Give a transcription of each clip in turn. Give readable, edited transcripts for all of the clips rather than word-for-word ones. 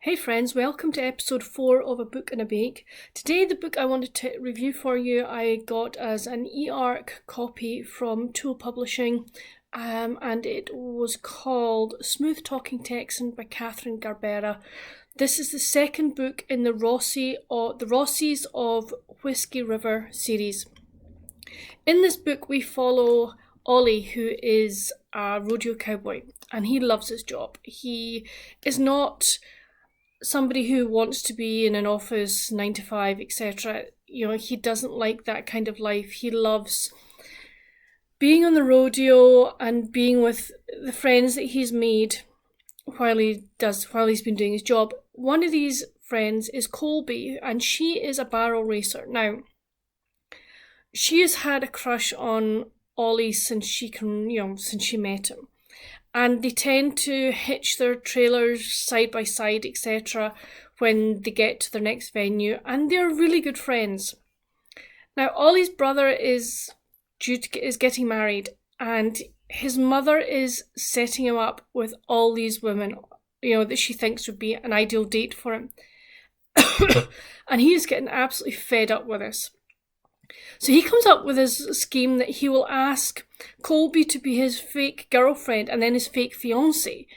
Hey friends, welcome to episode 4 of A Book and a Bake. Today the book I wanted to review for you I got as an e-arc copy from Tool Publishing and it was called Smooth Talking Texan by Katherine Garbera. This is the second book in the Rossies of Whiskey River series. In this book we follow Ollie, who is a rodeo cowboy, and he loves his job. He is not somebody who wants to be in an office 9 to 5, etc. He doesn't like that kind of life. He loves being on the rodeo and being with the friends that he's made while he's been doing his job. One of these friends is Colby, and she is a barrel racer. Now, she has had a crush on Ollie since she met him. And they tend to hitch their trailers side by side, etc. when they get to their next venue, and they're really good friends. Now, Ollie's brother is getting married, and his mother is setting him up with all these women, that she thinks would be an ideal date for him. And he is getting absolutely fed up with this. So he comes up with his scheme that he will ask Colby to be his fake girlfriend and then his fake fiancée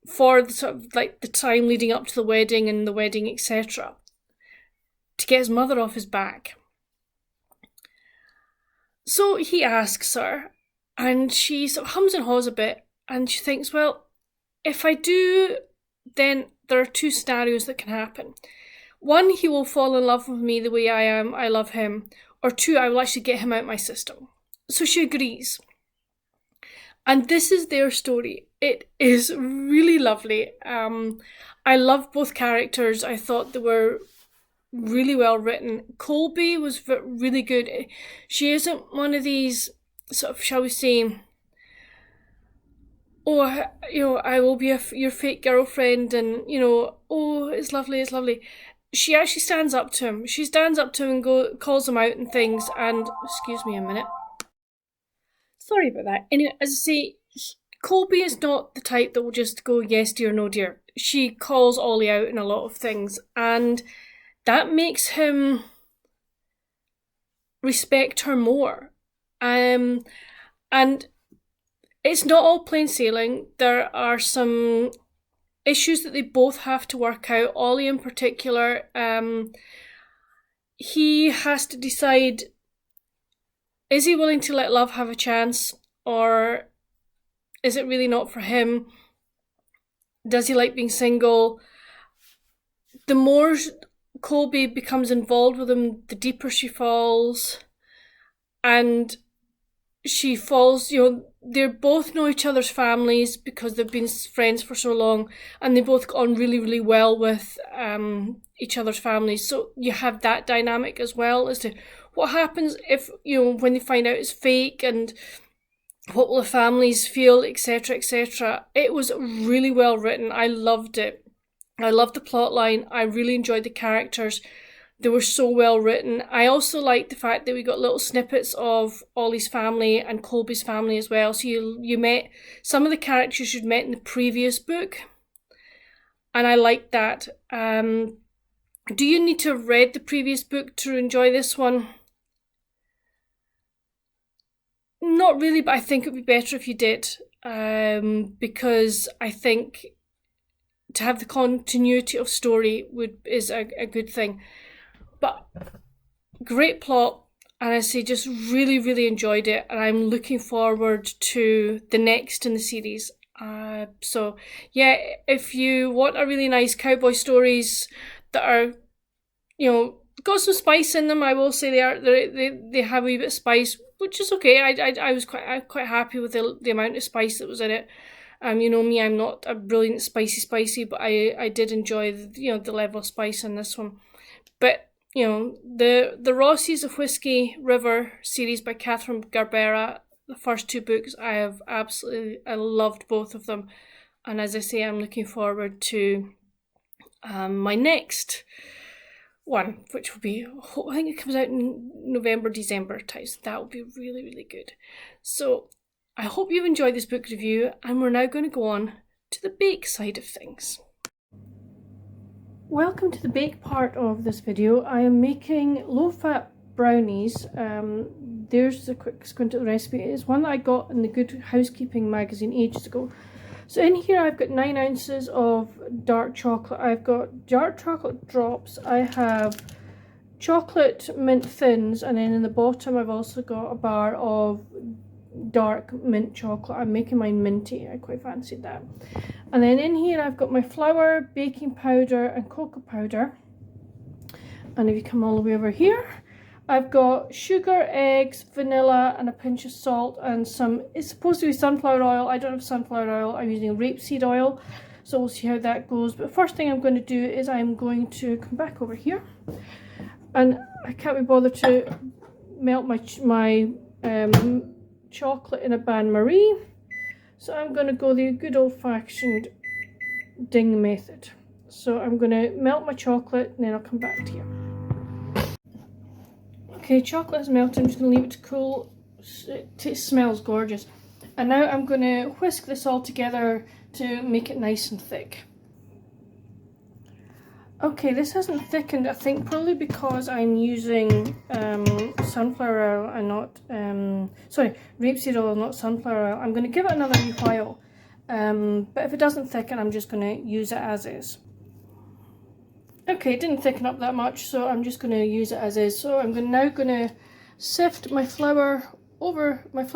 for the time leading up to the wedding and the wedding, etc. to get his mother off his back. So he asks her, and she sort of hums and haws a bit, and she thinks, well, if I do, then there are two scenarios that can happen. One, he will fall in love with me the way I am, I love him. Or two, I will actually get him out of my system. So she agrees. And this is their story. It is really lovely. I love both characters. I thought they were really well written. Colby was really good. She isn't one of these sort of, shall we say, I will be your fake girlfriend, and it's lovely, it's lovely. She actually stands up to him. She stands up to him and calls him out and things. And excuse me a minute. Sorry about that. Anyway, as I say, Colby is not the type that will just go yes dear, no dear. She calls Ollie out in a lot of things, and that makes him respect her more. And it's not all plain sailing. There are some issues that they both have to work out. Ollie in particular, he has to decide, is he willing to let love have a chance, or is it really not for him? Does he like being single? The more Colby becomes involved with him, the deeper she falls, and she falls, they both know each other's families because they've been friends for so long, and they both got on really, really well with each other's families. So you have that dynamic as well as to what happens if, when they find out it's fake, and what will the families feel, etc., etc. It was really well written. I loved it. I loved the plot line. I really enjoyed the characters. They were so well written. I also liked the fact that we got little snippets of Ollie's family and Colby's family as well. So you met some of the characters you'd met in the previous book, and I liked that. Do you need to have read the previous book to enjoy this one? Not really, but I think it would be better if you did, because I think to have the continuity of story is a good thing. But great plot, and I say just really, really enjoyed it, and I'm looking forward to the next in the series. So yeah, if you want a really nice cowboy stories that are, got some spice in them, I will say they have a wee bit of spice, which is okay. I was quite happy with the amount of spice that was in it. Me, I'm not a brilliant spicy, but I did enjoy the level of spice in this one. But the Rossies of Whiskey River series by Katherine Garbera, the first two books, I loved both of them, and as I say, I'm looking forward to my next one, which will be, I think it comes out in November, December time. So that will be really, really good. So I hope you've enjoyed this book review, and we're now going to go on to the bake side of things. Welcome to the bake part of this video. I am making low-fat brownies. There's a quick squint at the recipe. It's one that I got in the Good Housekeeping magazine ages ago. So in here I've got 9 ounces of dark chocolate. I've got dark chocolate drops. I have chocolate mint thins, and then in the bottom I've also got a bar of dark mint chocolate. I'm making mine minty. I quite fancied that. And then in here I've got my flour, baking powder and cocoa powder. And if you come all the way over here, I've got sugar, eggs, vanilla and a pinch of salt and some, it's supposed to be sunflower oil. I don't have sunflower oil. I'm using rapeseed oil. So we'll see how that goes. But first thing I'm going to do is I'm going to come back over here. And I can't be bothered to melt my chocolate in a bain-marie. So I'm going to go the good old-fashioned ding method. So I'm going to melt my chocolate and then I'll come back to you. Okay, chocolate is melted. I'm just going to leave it to cool. It smells gorgeous. And now I'm going to whisk this all together to make it nice and thick. Okay, this hasn't thickened, I think probably because I'm using sunflower oil and not, sorry, rapeseed oil, not sunflower oil. I'm going to give it another wee while, but if it doesn't thicken, I'm just going to use it as is. Okay, it didn't thicken up that much, so I'm just going to use it as is. So I'm now going to sift my flour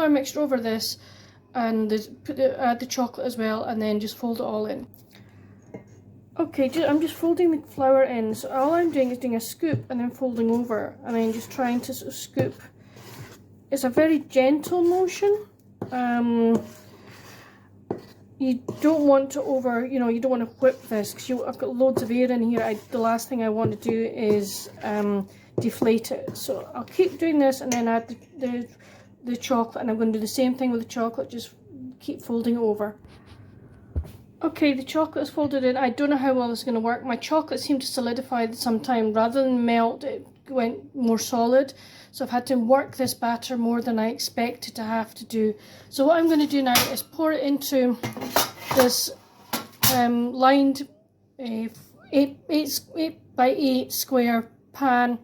mixture over this, and add the chocolate as well, and then just fold it all in. Okay, I'm just folding the flour in, so all I'm doing is doing a scoop and then folding over, and then just trying to sort of scoop. It's a very gentle motion. You don't want to you don't want to whip this, because I've got loads of air in here. The last thing I want to do is deflate it. So I'll keep doing this and then add the chocolate, and I'm going to do the same thing with the chocolate, just keep folding it over. Okay, the chocolate is folded in. I don't know how well this is going to work. My chocolate seemed to solidify sometime. Rather than melt, it went more solid. So I've had to work this batter more than I expected to have to do. So what I'm going to do now is pour it into this lined 8 by 8 square pan,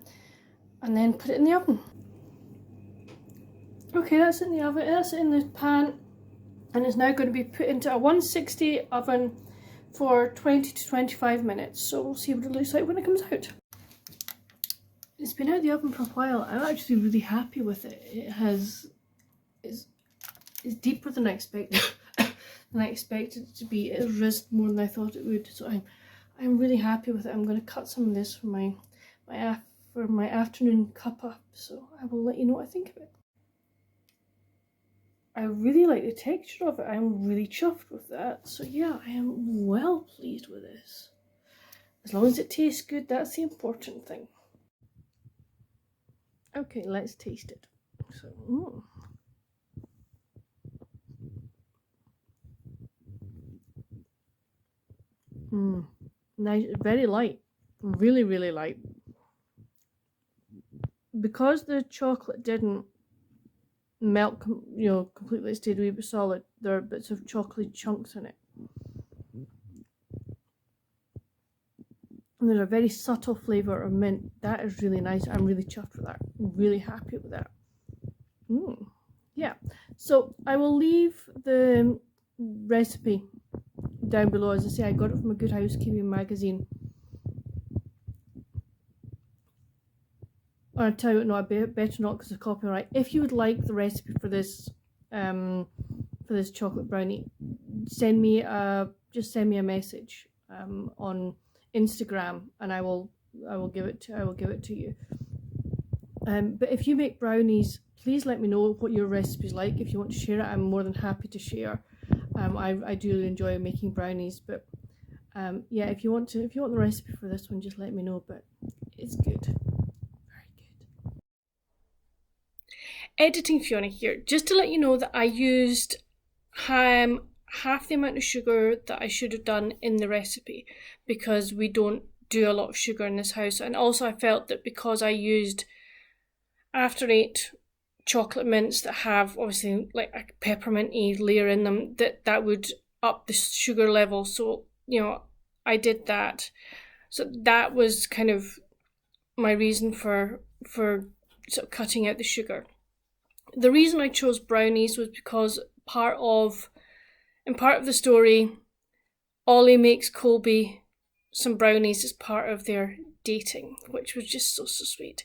and then put it in the oven. Okay, that's in the oven. That's in the pan. And it's now going to be put into a 160 oven for 20 to 25 minutes. So we'll see what it looks like when it comes out. It's been out of the oven for a while. I'm actually really happy with it. It's deeper than I expected. I expected it to be. It rizzed more than I thought it would. So I'm really happy with it. I'm going to cut some of this for my afternoon cuppa. So I will let you know what I think of it. I really like the texture of it. I'm really chuffed with that. So yeah, I am well pleased with this. As long as it tastes good, that's the important thing. Okay, let's taste it. So, nice, very light. Really, really light. Because the chocolate didn't melt, completely, stayed a wee bit solid, there are bits of chocolate chunks in it. And there's a very subtle flavour of mint. That is really nice. I'm really chuffed with that. I'm really happy with that. Yeah. So I will leave the recipe down below. As I say, I got it from a Good Housekeeping magazine. I'll tell you what, no, I better not, because of copyright. If you would like the recipe for this chocolate brownie, just send me a message on Instagram, and I will give it to you. But if you make brownies, please let me know what your recipe is like. If you want to share it, I'm more than happy to share. I do enjoy making brownies, but yeah, if you want the recipe for this one, just let me know. But it's good. Editing Fiona here, just to let you know that I used half the amount of sugar that I should have done in the recipe, because we don't do a lot of sugar in this house. And also I felt that because I used after 8 chocolate mints that have obviously like a pepperminty layer in them, that would up the sugar level. So I did that. So that was kind of my reason for sort of cutting out the sugar. The reason I chose brownies was because in part of the story, Ollie makes Colby some brownies as part of their dating, which was just so sweet.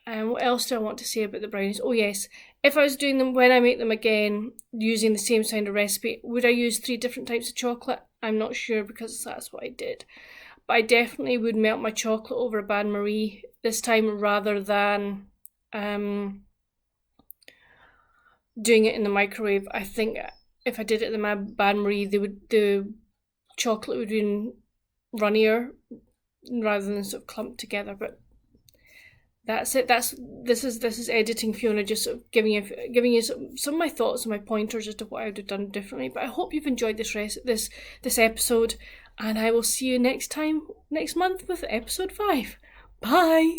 And what else do I want to say about the brownies? Oh yes, if I was doing them, when I make them again, using the same kind of recipe, would I use 3 different types of chocolate? I'm not sure, because that's what I did. But I definitely would melt my chocolate over a bain-marie this time, rather than doing it in the microwave. I think if I did it in the bain-marie, the chocolate would be runnier rather than sort of clumped together. But that's it. This is editing Fiona, just sort of giving you some of my thoughts and my pointers as to what I would have done differently. But I hope you've enjoyed this episode, and I will see you next month with episode 5. Bye.